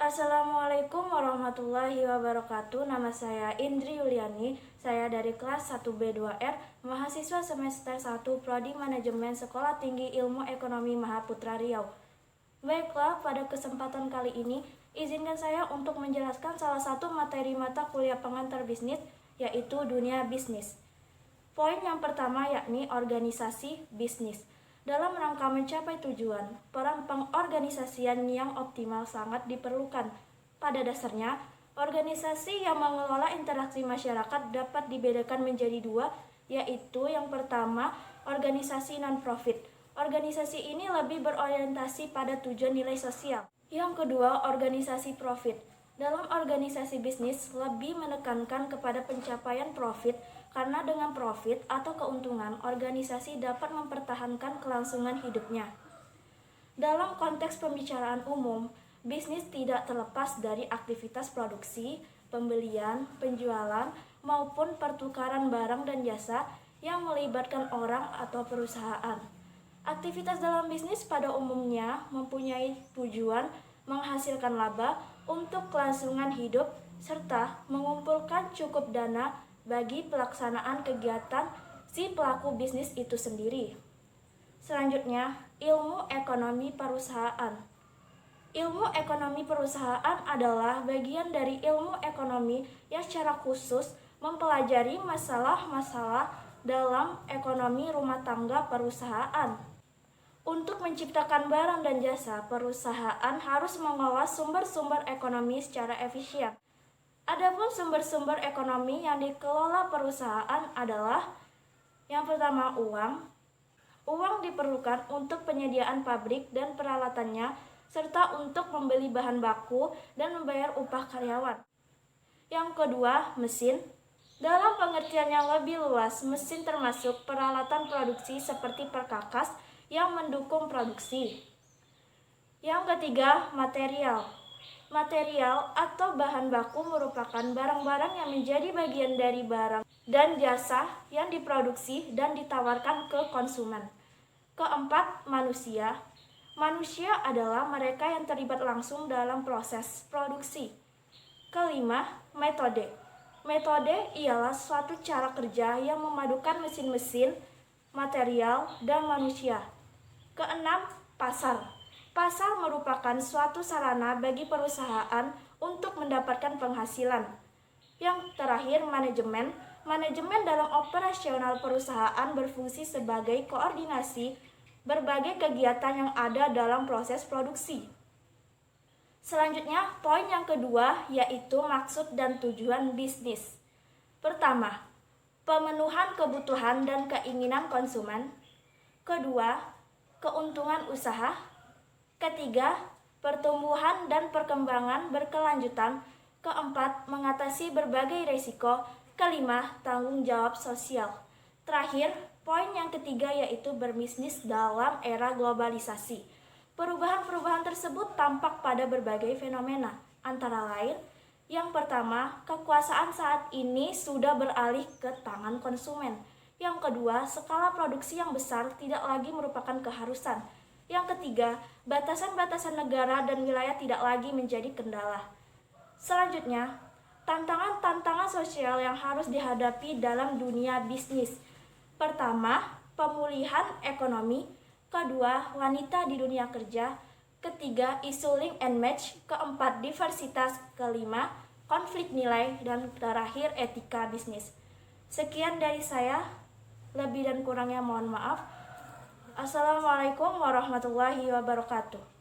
Assalamualaikum warahmatullahi wabarakatuh. Nama saya Indri Yuliani. Saya dari kelas 1B2R, mahasiswa semester 1 Prodi Manajemen Sekolah Tinggi Ilmu Ekonomi Mahaputra Riau. Baiklah, pada kesempatan kali ini, izinkan saya untuk menjelaskan salah satu materi mata kuliah pengantar bisnis, yaitu dunia bisnis. Poin yang pertama yakni organisasi bisnis. Dalam rangka mencapai tujuan, peran pengorganisasian yang optimal sangat diperlukan. Pada dasarnya, organisasi yang mengelola interaksi masyarakat dapat dibedakan menjadi dua, yaitu yang pertama, organisasi non-profit. Organisasi ini lebih berorientasi pada tujuan nilai sosial. Yang kedua, organisasi profit. Dalam organisasi bisnis, lebih menekankan kepada pencapaian profit, karena dengan profit atau keuntungan, organisasi dapat mempertahankan kelangsungan hidupnya. Dalam konteks pembicaraan umum, bisnis tidak terlepas dari aktivitas produksi, pembelian, penjualan, maupun pertukaran barang dan jasa yang melibatkan orang atau perusahaan. Aktivitas dalam bisnis pada umumnya mempunyai tujuan menghasilkan laba untuk kelangsungan hidup serta mengumpulkan cukup dana bagi pelaksanaan kegiatan si pelaku bisnis itu sendiri. Selanjutnya, ilmu ekonomi perusahaan. Ilmu ekonomi perusahaan adalah bagian dari ilmu ekonomi yang secara khusus mempelajari masalah-masalah dalam ekonomi rumah tangga perusahaan. Untuk menciptakan barang dan jasa, perusahaan harus mengolah sumber-sumber ekonomi secara efisien. Adapun sumber-sumber ekonomi yang dikelola perusahaan adalah yang pertama uang. Uang diperlukan untuk penyediaan pabrik dan peralatannya, serta untuk membeli bahan baku dan membayar upah karyawan. Yang kedua, mesin. Dalam pengertian yang lebih luas, mesin termasuk peralatan produksi seperti perkakas yang mendukung produksi. Yang ketiga, material. Material atau bahan baku merupakan barang-barang yang menjadi bagian dari barang dan jasa yang diproduksi dan ditawarkan ke konsumen. Keempat, manusia. Manusia adalah mereka yang terlibat langsung dalam proses produksi. Kelima, metode. Metode ialah suatu cara kerja yang memadukan mesin-mesin, material, dan manusia. Keenam, pasar. Pasar merupakan suatu sarana bagi perusahaan untuk mendapatkan penghasilan. Yang terakhir, manajemen. Manajemen dalam operasional perusahaan berfungsi sebagai koordinasi berbagai kegiatan yang ada dalam proses produksi. Selanjutnya, poin yang kedua yaitu maksud dan tujuan bisnis. Pertama, pemenuhan kebutuhan dan keinginan konsumen. Kedua, keuntungan usaha. Ketiga, pertumbuhan dan perkembangan berkelanjutan. Keempat, mengatasi berbagai risiko. Kelima, tanggung jawab sosial. Terakhir, poin yang ketiga yaitu berbisnis dalam era globalisasi. Perubahan-perubahan tersebut tampak pada berbagai fenomena, antara lain, yang pertama, kekuasaan saat ini sudah beralih ke tangan konsumen. Yang kedua, skala produksi yang besar tidak lagi merupakan keharusan. Yang ketiga, batasan-batasan negara dan wilayah tidak lagi menjadi kendala. Selanjutnya, tantangan-tantangan sosial yang harus dihadapi dalam dunia bisnis. Pertama, pemulihan ekonomi. Kedua, wanita di dunia kerja. Ketiga, isu link and match. Keempat, diversitas. Kelima, konflik nilai. Dan terakhir, etika bisnis. Sekian dari saya, lebih dan kurangnya mohon maaf. Assalamualaikum warahmatullahi wabarakatuh.